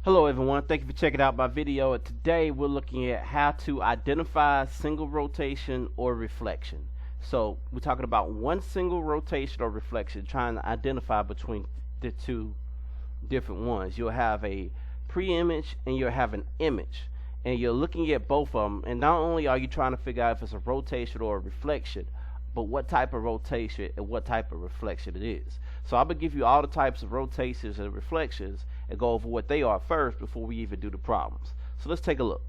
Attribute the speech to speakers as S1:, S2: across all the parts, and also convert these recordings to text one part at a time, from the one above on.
S1: Hello everyone, thank you for checking out my video. And today we're looking at how to identify single rotation or reflection. So we're talking about one single rotation or reflection, trying to identify between the two different ones. You'll have a pre-image and you'll have an image, and you're looking at both of them, and not only are you trying to figure out if it's a rotation or a reflection, but what type of rotation and what type of reflection it is. So I'm going to give you all the types of rotations and reflections and go over what they are first before we even do the problems. So let's take a look.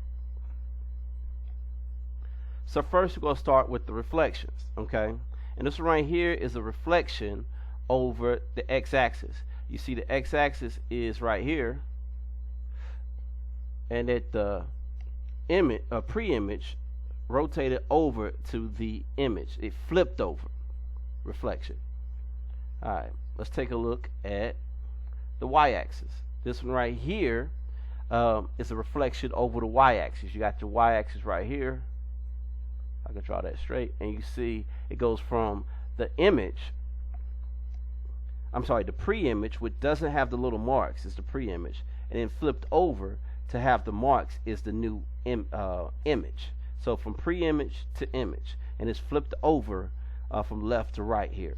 S1: So first we're going to start with the reflections, okay? And this one right here is a reflection over the x-axis. You see the x-axis is right here, and at the image, pre-image, rotated over to the image. It flipped over. Reflection. Alright, let's take a look at the y-axis. This one right here is a reflection over the y-axis. You got your y-axis right here. I can draw that straight, and you see it goes from the image, the pre-image, which doesn't have the little marks, is the pre-image, and then flipped over to have the marks is the new image. So from pre-image to image, and it's flipped over from left to right here.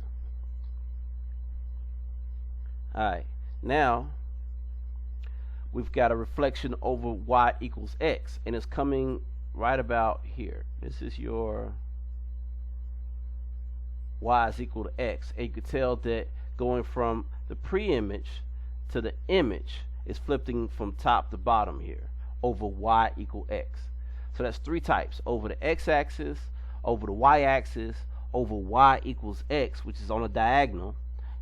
S1: Alright, now we've got a reflection over y equals x, and it's coming right about here. This is your y is equal to x, and you can tell that going from the pre-image to the image is flipping from top to bottom here over y equal x. So that's three types: over the x-axis, over the y-axis, over y equals x, which is on a diagonal,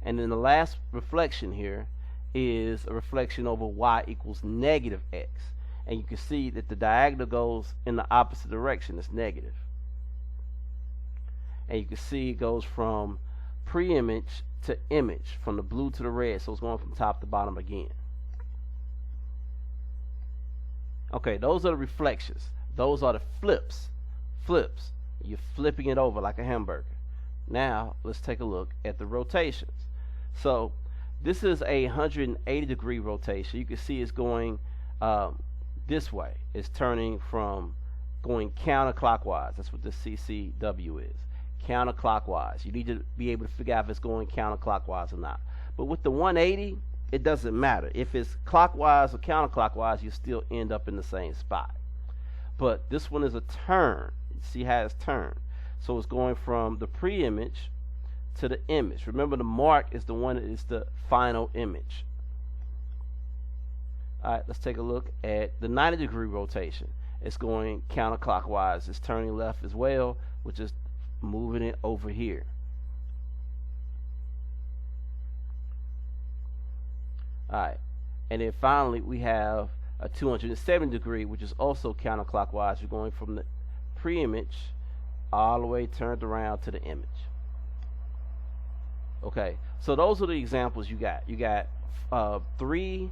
S1: and then the last reflection here is a reflection over y equals negative x. And you can see that the diagonal goes in the opposite direction. It's negative. And you can see it goes from pre-image to image, from the blue to the red, so it's going from top to bottom again. Okay, those are the reflections. Those are the flips. You're flipping it over like a hamburger. Now let's take a look at the rotations. So this is a 180 degree rotation. You can see it's going this way. It's turning from going counterclockwise. That's what the CCW is. Counterclockwise. You need to be able to figure out if it's going counterclockwise or not. But with the 180, it doesn't matter. If it's clockwise or counterclockwise, you still end up in the same spot. But this one is a turn. See how it's turned. So it's going from the pre-image to the image. Remember, the mark is the one that is the final image. Alright, let's take a look at the 90 degree rotation. It's going counterclockwise. It's turning left as well, which is moving it over here. Alright, and then finally we have a 270 degree, which is also counterclockwise. You're going from the pre-image all the way turned around to the image. Okay, so those are the examples you got. You got three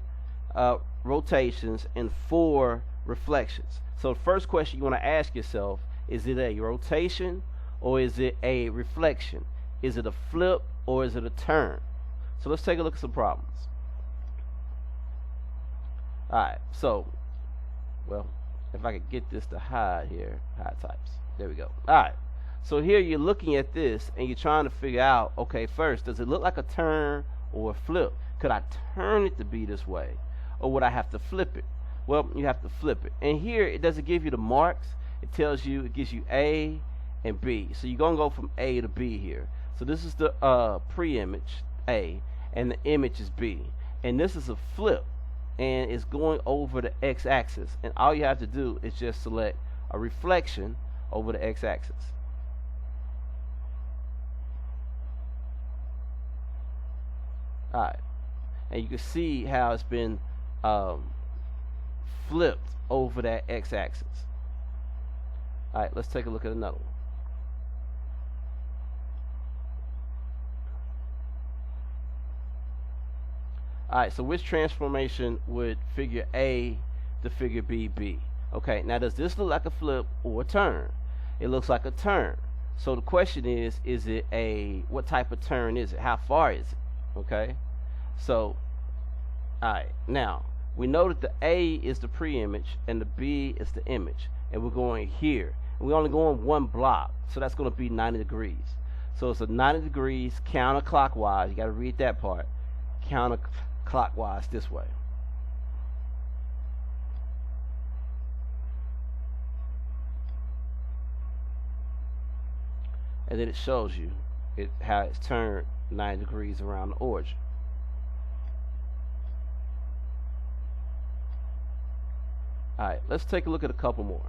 S1: rotations and 4 reflections. So the first question you want to ask yourself, is it a rotation or is it a reflection? Is it a flip or is it a turn? So let's take a look at some problems. Alright, so, well, if I could get this to hide here, hide types. There we go. Alright, so here you're looking at this and you're trying to figure out, okay, first, does it look like a turn or a flip? Could I turn it to be this way? Or would I have to flip it? Well, you have to flip it. And here, it doesn't give you the marks. It tells you, it gives you A and B. So you're going to go from A to B here. So this is the pre-image, A, and the image is B. And this is a flip, and it's going over the x-axis. And all you have to do is just select a reflection over the x-axis. Alright, and you can see how it's been flipped over that x-axis. Alright, let's take a look at another one. Alright, so which transformation would figure A to figure B be? Okay, now does this look like a flip or a turn? It looks like a turn. So the question is it a, what type of turn is it? How far is it? Okay, so alright, now we know that the A is the pre-image and the B is the image, and we're going here. And we're only going one block, so that's going to be 90 degrees. So it's a 90 degrees counterclockwise. You got to read that part. Counterclockwise this way. And then it shows you how it's turned 90 degrees around the origin. Alright, let's take a look at a couple more.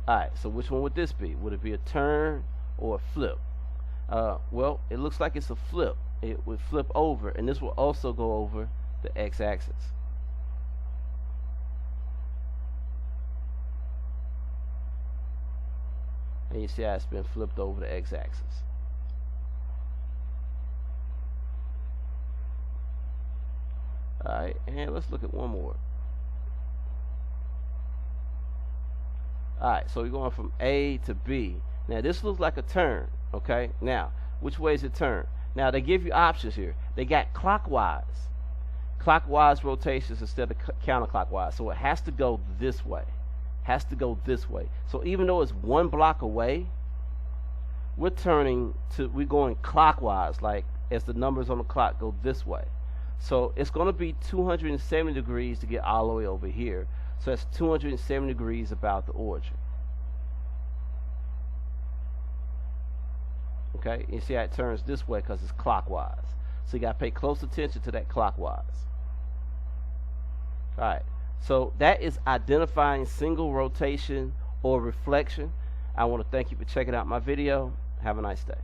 S1: Alright, so which one would this be? Would it be a turn or a flip? Well, it looks like it's a flip. It would flip over, and this will also go over the x-axis. And you see how it's been flipped over the x-axis. Alright, and let's look at one more. Alright, so we're going from A to B. Now this looks like a turn, okay? Now, which way is it turned? Now they give you options here. They got clockwise rotations instead of counterclockwise. So it has to go this way. Has to go this way. So even though it's one block away, we're going clockwise, like as the numbers on the clock go this way. So it's going to be 270 degrees to get all the way over here. So that's 270 degrees about the origin. Okay, you see how it turns this way because it's clockwise. So you got to pay close attention to that clockwise. Alright, so that is identifying single rotation or reflection. I want to thank you for checking out my video. Have a nice day.